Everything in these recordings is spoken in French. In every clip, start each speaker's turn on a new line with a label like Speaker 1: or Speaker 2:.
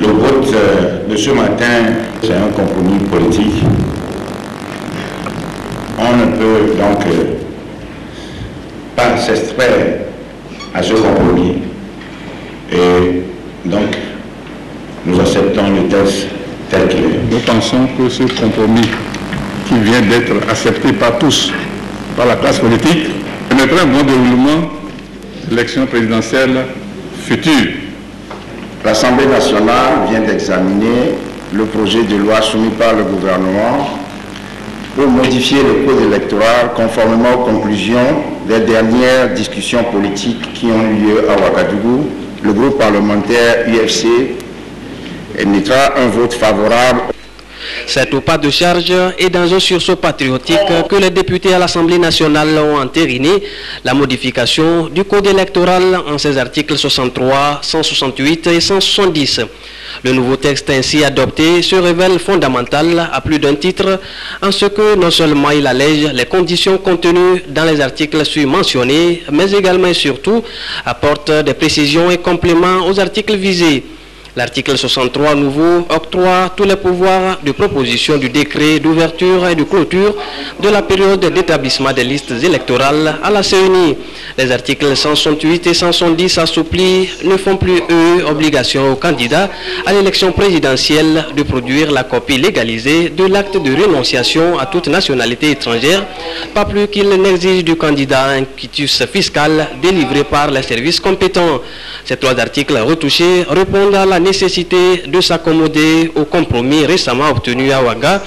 Speaker 1: Le vote de ce matin, c'est un compromis politique. On ne peut donc pas s'extraire à ce compromis. Et donc, nous acceptons le texte tel qu'il est.
Speaker 2: Nous pensons que ce compromis qui vient d'être accepté par tous, par la classe politique, permettra un bon déroulement de l'élection présidentielle future.
Speaker 1: L'Assemblée nationale vient d'examiner le projet de loi soumis par le gouvernement pour modifier le code électoral conformément aux conclusions des dernières discussions politiques qui ont eu lieu à Ouagadougou. Le groupe parlementaire UFC émettra un vote favorable.
Speaker 3: C'est au pas de charge et dans un sursaut patriotique que les députés à l'Assemblée nationale ont entériné la modification du code électoral en ses articles 63, 168 et 170. Le nouveau texte ainsi adopté se révèle fondamental à plus d'un titre en ce que non seulement il allège les conditions contenues dans les articles mentionnés, mais également et surtout apporte des précisions et compléments aux articles visés. L'article 63 nouveau octroie tous les pouvoirs de proposition du décret d'ouverture et de clôture de la période d'établissement des listes électorales à la CENI. Les articles 168 et 170 assouplis ne font plus, eux, obligation aux candidats à l'élection présidentielle de produire la copie légalisée de l'acte de renonciation à toute nationalité étrangère, pas plus qu'il n'exige du candidat un quitus fiscal délivré par les services compétents. Ces trois articles retouchés répondent à la nécessité de s'accommoder au compromis récemment obtenu à Ouaga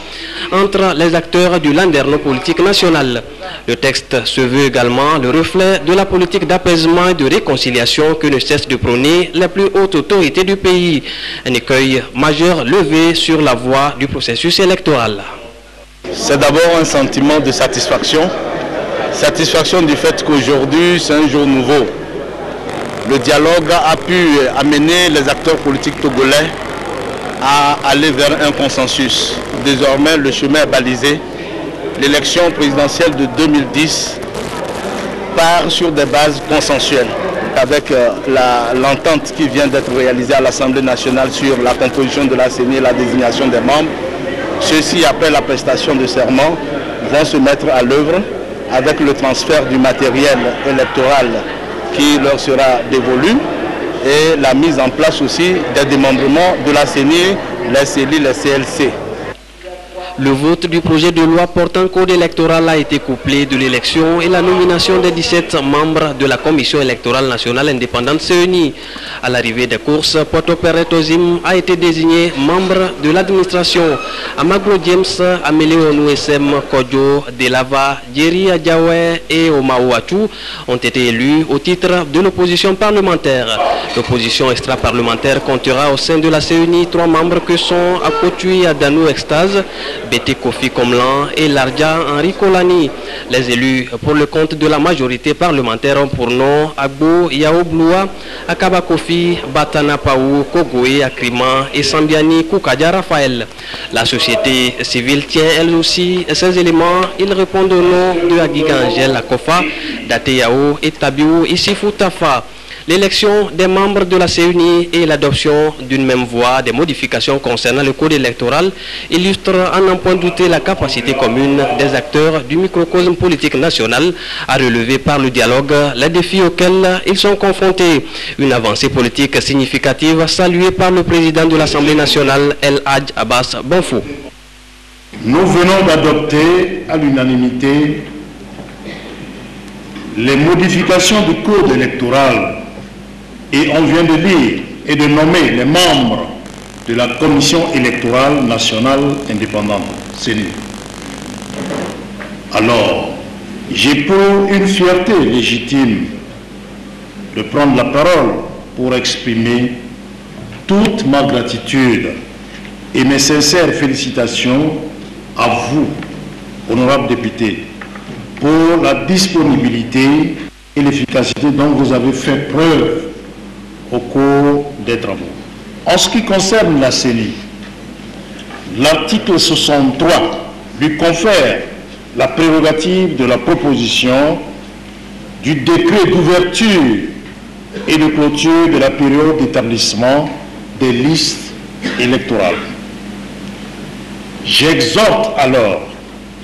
Speaker 3: entre les acteurs du landerneau politique national. Le texte se veut également le reflet de la politique d'apaisement et de réconciliation que ne cessent de prôner les plus hautes autorités du pays. Un écueil majeur levé sur la voie du processus électoral.
Speaker 4: C'est d'abord un sentiment de satisfaction. Satisfaction du fait qu'aujourd'hui c'est un jour nouveau. Le dialogue a pu amener les acteurs politiques togolais à aller vers un consensus. Désormais, le chemin est balisé. L'élection présidentielle de 2010 part sur des bases consensuelles, avec l'entente qui vient d'être réalisée à l'Assemblée nationale sur la composition de la CENI et la désignation des membres. Ceux-ci, après la prestation de serment, vont se mettre à l'œuvre avec le transfert du matériel électoral qui leur sera dévolu et la mise en place aussi des démembrements de la CENI, les CELI, les CLC.
Speaker 3: Le vote du projet de loi portant code électoral a été couplé de l'élection et la nomination des 17 membres de la Commission électorale nationale indépendante CENI. À l'arrivée des courses, Poto Peretozim a été désigné membre de l'administration. Amaglo James, Amélie Onu-SM, Kodjo, Delava, Jerry Adjawe et Omaouatou ont été élus au titre de l'opposition parlementaire. L'opposition extra-parlementaire comptera au sein de la CENI 3 membres que sont Akotui Adanou Extase, Bété Kofi Komlan et Lardja Henri Kolani. Les élus pour le compte de la majorité parlementaire ont pour nom Agbo Yaobloua, Akaba Kofi, Batana Paou, Kogoé Akrima et Sambiani Koukadia Raphaël. La société civile tient elle aussi ces éléments. Ils répondent au nom de Agiga Angel Akofa, Date Yao et Tabiou Issifou Tafa. L'élection des membres de la CENI et l'adoption d'une même voie des modifications concernant le code électoral illustrent à n'en point douter la capacité commune des acteurs du microcosme politique national à relever par le dialogue les défis auxquels ils sont confrontés. Une avancée politique significative saluée par le président de l'Assemblée nationale, El Hadj Abbas Bonfou.
Speaker 5: Nous venons d'adopter à l'unanimité les modifications du code électoral et on vient de lire et de nommer les membres de la Commission électorale nationale indépendante, CENI. Alors, j'éprouve une fierté légitime de prendre la parole pour exprimer toute ma gratitude et mes sincères félicitations à vous, honorables députés, pour la disponibilité et l'efficacité dont vous avez fait preuve au cours des travaux. En ce qui concerne la CENI, l'article 63 lui confère la prérogative de la proposition du décret d'ouverture et de clôture de la période d'établissement des listes électorale. J'exhorte alors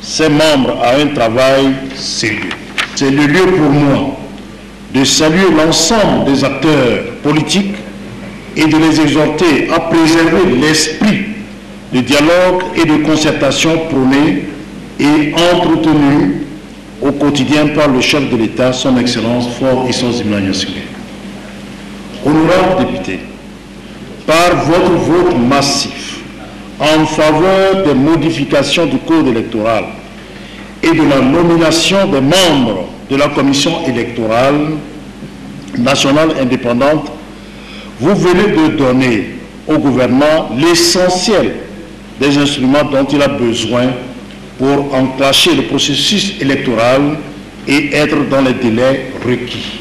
Speaker 5: ces membres à un travail sérieux. C'est le lieu pour moi de saluer l'ensemble des acteurs politiques et de les exhorter à préserver l'esprit de dialogue et de concertation prôné et entretenu au quotidien par le chef de l'État, son Excellence Faure Issou-Zimna Gnassingbé. Honorables députés, par votre vote massif en faveur des modifications du code électoral et de la nomination des membres de la commission électorale nationale indépendante, vous venez de donner au gouvernement l'essentiel des instruments dont il a besoin pour enclencher le processus électoral et être dans les délais requis.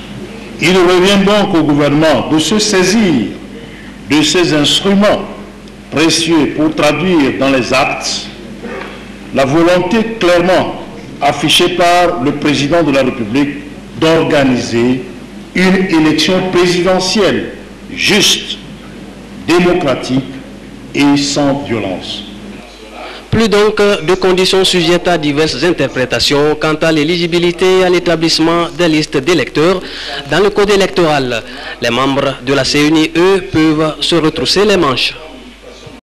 Speaker 5: Il revient donc au gouvernement de se saisir de ces instruments précieux pour traduire dans les actes la volonté clairement affichée par le président de la République d'organiser une élection présidentielle juste, démocratique et sans violence.
Speaker 3: Plus donc de conditions sujettes à diverses interprétations quant à l'éligibilité à l'établissement des listes d'électeurs dans le code électoral. Les membres de la CNIE peuvent se retrousser les manches.